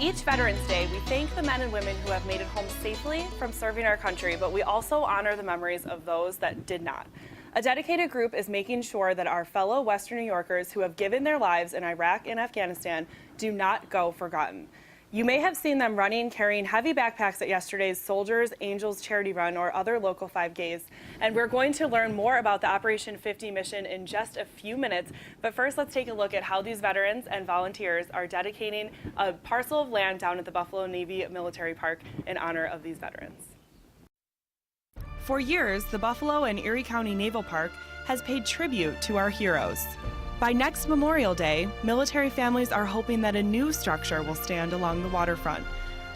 Each Veterans Day, we thank the men and women who have made it home safely from serving our country, but we also honor the memories of those that did not. A dedicated group is making sure that our fellow Western New Yorkers who have given their lives in Iraq and Afghanistan do not go forgotten. You may have seen them running, carrying heavy backpacks at yesterday's Soldiers Angels Charity Run or other local 5Ks. And we're going to learn more about the Operation 50 mission in just a few minutes. But first, let's take a look at how these veterans and volunteers are dedicating a parcel of land down at the Buffalo Navy Military Park in honor of these veterans. For years, the Buffalo and Erie County Naval Park has paid tribute to our heroes. By next Memorial Day, military families are hoping that a new structure will stand along the waterfront,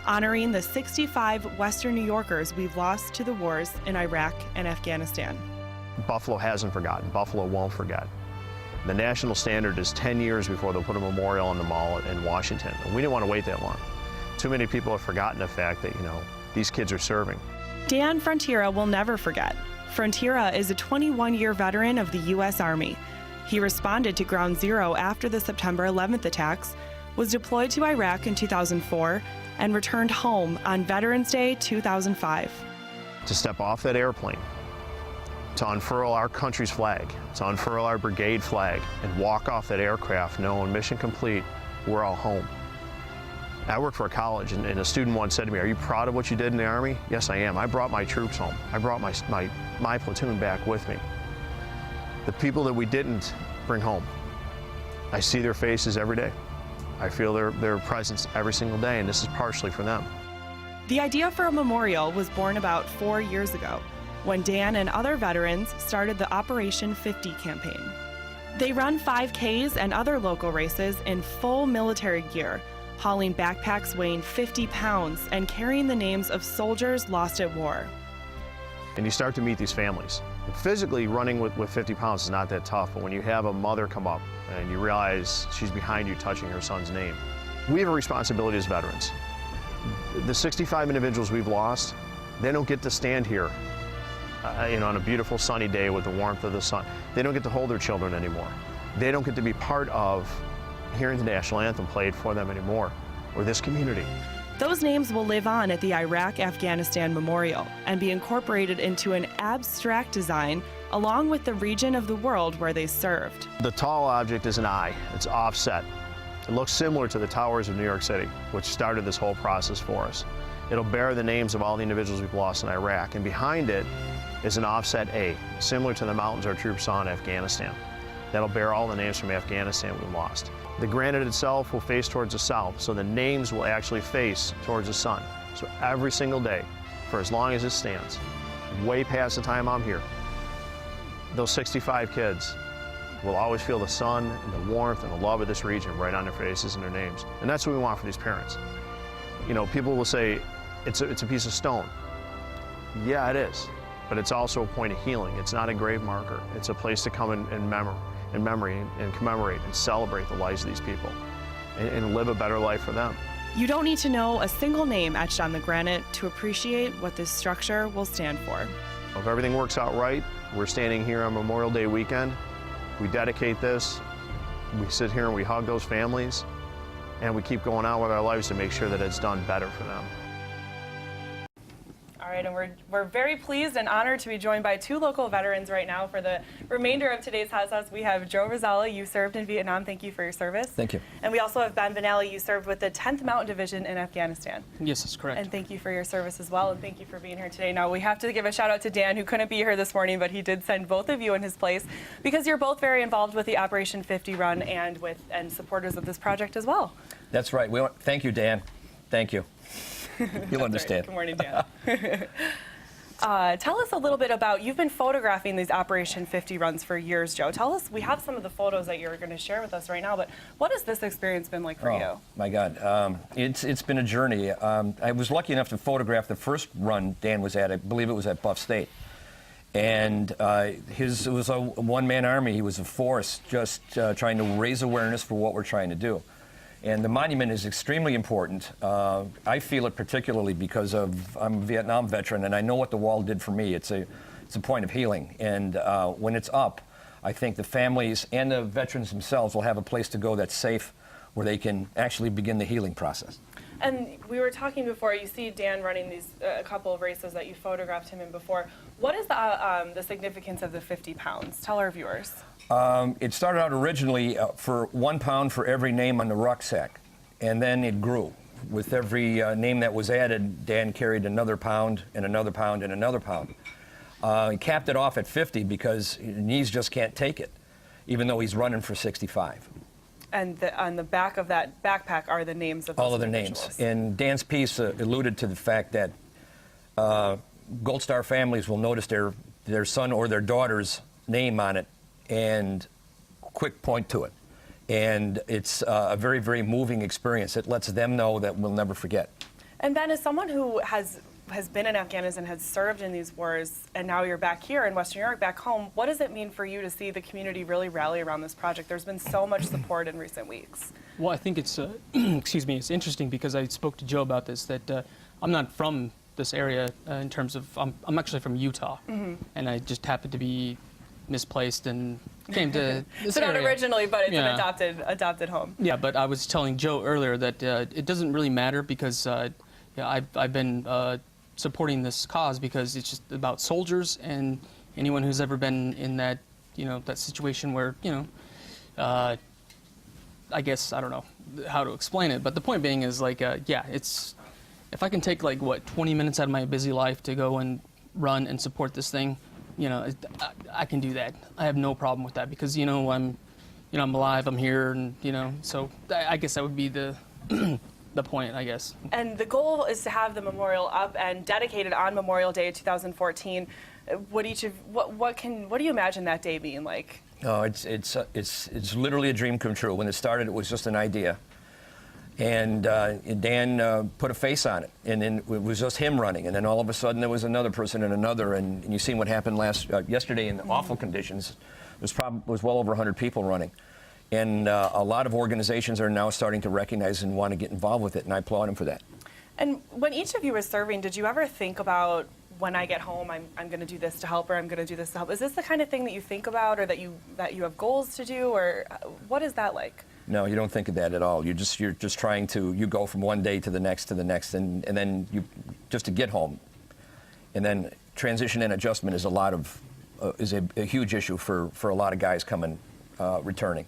honoring the 65 Western New Yorkers we've lost to the wars in Iraq and Afghanistan. Buffalo hasn't forgotten. Buffalo won't forget. The national standard is 10 years before they'll put a memorial on the mall in Washington. And we didn't want to wait that long. Too many people have forgotten the fact that, these kids are serving. Dan Frontiera will never forget. Frontiera is a 21-year veteran of the U.S. Army. He responded to Ground Zero after the September 11th attacks, was deployed to Iraq in 2004, and returned home on Veterans Day 2005. To step off that airplane, to unfurl our country's flag, to unfurl our brigade flag, and walk off that aircraft knowing mission complete, we're all home. I work for a college, and a student once said to me, "Are you proud of what you did in the Army?" Yes, I am. I brought my troops home. I brought my platoon back with me. The people that we didn't bring home, I see their faces every day. I feel their presence every single day, and this is partially for them. The idea for a memorial was born about 4 years ago, when Dan and other veterans started the Operation 50 campaign. They run 5Ks and other local races in full military gear, hauling backpacks weighing 50 pounds and carrying the names of soldiers lost at war. And you start to meet these families. Physically, running with 50 pounds is not that tough, but when you have a mother come up and you realize she's behind you touching her son's name, we have a responsibility as veterans. The 65 individuals we've lost, they don't get to stand here on a beautiful sunny day with the warmth of the sun. They don't get to hold their children anymore. They don't get to be part of hearing the national anthem played for them anymore, or this community. Those names will live on at the IraqAfghanistan Memorial and be incorporated into an abstract design along with the region of the world where they served. The tall object is an eye. It's offset. It looks similar to the towers of New York City, which started this whole process for us. It'll bear the names of all the individuals we've lost in Iraq, and behind it is an offset A, similar to the mountains our troops saw in Afghanistan. That'll bear all the names from Afghanistan we lost. The granite itself will face towards the south, so the names will actually face towards the sun. So every single day, for as long as it stands, way past the time I'm here, those 65 kids will always feel the sun and the warmth and the love of this region right on their faces and their names. And that's what we want for these parents. People will say, it's a piece of stone. Yeah, it is, but it's also a point of healing. It's not a grave marker. It's a place to come in memory and commemorate and celebrate the lives of these people and live a better life for them. You don't need to know a single name etched on the granite to appreciate what this structure will stand for. If everything works out right, we're standing here on Memorial Day weekend. We dedicate this, we sit here and we hug those families, and we keep going on with our lives to make sure that it's done better for them. All right, and we're very pleased and honored to be joined by two local veterans right now for the remainder of today's Hot Sauce. We have Joe Rosella. You served in Vietnam. Thank you for your service. Thank you. And we also have Ben Benally. You served with the 10th Mountain Division in Afghanistan. Yes, that's correct. And thank you for your service as well, and thank you for being here today. Now, we have to give a shout out to Dan, who couldn't be here this morning, but he did send both of you in his place because you're both very involved with the Operation 50 run and supporters of this project as well. That's right. Thank you, Dan. Thank you. You'll understand. Right. Good morning, Dan. Tell us a little bit about, you've been photographing these Operation 50 runs for years, Joe. Tell us, we have some of the photos that you're going to share with us right now, but what has this experience been like for you? My God, it's been a journey. I was lucky enough to photograph the first run Dan was at. I believe it was at Buff State. And it was a one-man army. He was a force just trying to raise awareness for what we're trying to do. And the monument is extremely important. I feel it particularly because I'm a Vietnam veteran, and I know what the wall did for me. It's a point of healing. And when it's up, I think the families and the veterans themselves will have a place to go that's safe, where they can actually begin the healing process. And we were talking before, you see Dan running these, a couple of races that you photographed him in before. What is the significance of the 50 pounds? Tell our viewers. It started out originally for 1 pound for every name on the rucksack, and then it grew. With every name that was added, Dan carried another pound and another pound and another pound. He capped it off at 50 because his knees just can't take it, even though he's running for 65. And on the back of that backpack are the names of those All of their individuals. names. And Dan's piece alluded to the fact that Gold Star families will notice their son or their daughter's name on it and quick point to it. And it's a very, very moving experience. It lets them know that we'll never forget. And Ben, as someone who has been in Afghanistan, has served in these wars, and now you're back here in Western New York, back home, what does it mean for you to see the community really rally around this project? There's been so much support in recent weeks. Well, I think it's, excuse me, it's interesting because I spoke to Joe about this, that I'm not from this area in terms of, I'm actually from Utah, and I just happened to be misplaced and came to this So not area. originally, but it's Yeah. an adopted home. Yeah, but I was telling Joe earlier that it doesn't really matter because yeah, I've been supporting this cause because it's just about soldiers and anyone who's ever been in that, that situation where, I guess, I don't know how to explain it, but the point being is like, yeah, it's, if I can take like, 20 minutes out of my busy life to go and run and support this thing, I can do that. I have no problem with that because, I'm alive, I'm here, and, so I guess that would be the the point, I guess. And the goal is to have the memorial up and dedicated on Memorial Day 2014. What do you imagine that day being like? No, it's literally a dream come true. When it started, it was just an idea. And Dan put a face on it, and then it was just him running. And then all of a sudden, there was another person and another. And you seen what happened yesterday in awful conditions. Was well over 100 people running, and a lot of organizations are now starting to recognize and want to get involved with it. And I applaud them for that. And when each of you was serving, did you ever think about, when I get home, I'm going to do this to help, or I'm going to do this to help? Is this the kind of thing that you think about, or that you have goals to do, or what is that like? No, you don't think of that at all. You're just trying to, you go from one day to the next, and then you just to get home. And then transition and adjustment is a huge issue for a lot of guys coming, returning.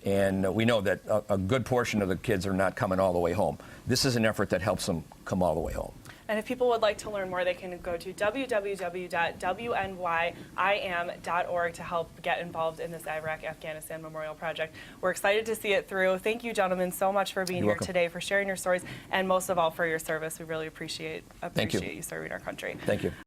And we know that a good portion of the kids are not coming all the way home. This is an effort that helps them come all the way home. And if people would like to learn more, they can go to www.wnyim.org to help get involved in this Iraq-Afghanistan Memorial Project. We're excited to see it through. Thank you, gentlemen, so much for being You're here welcome. today, for sharing your stories, and most of all, for your service. We really appreciate Thank you. you serving our country. Thank you.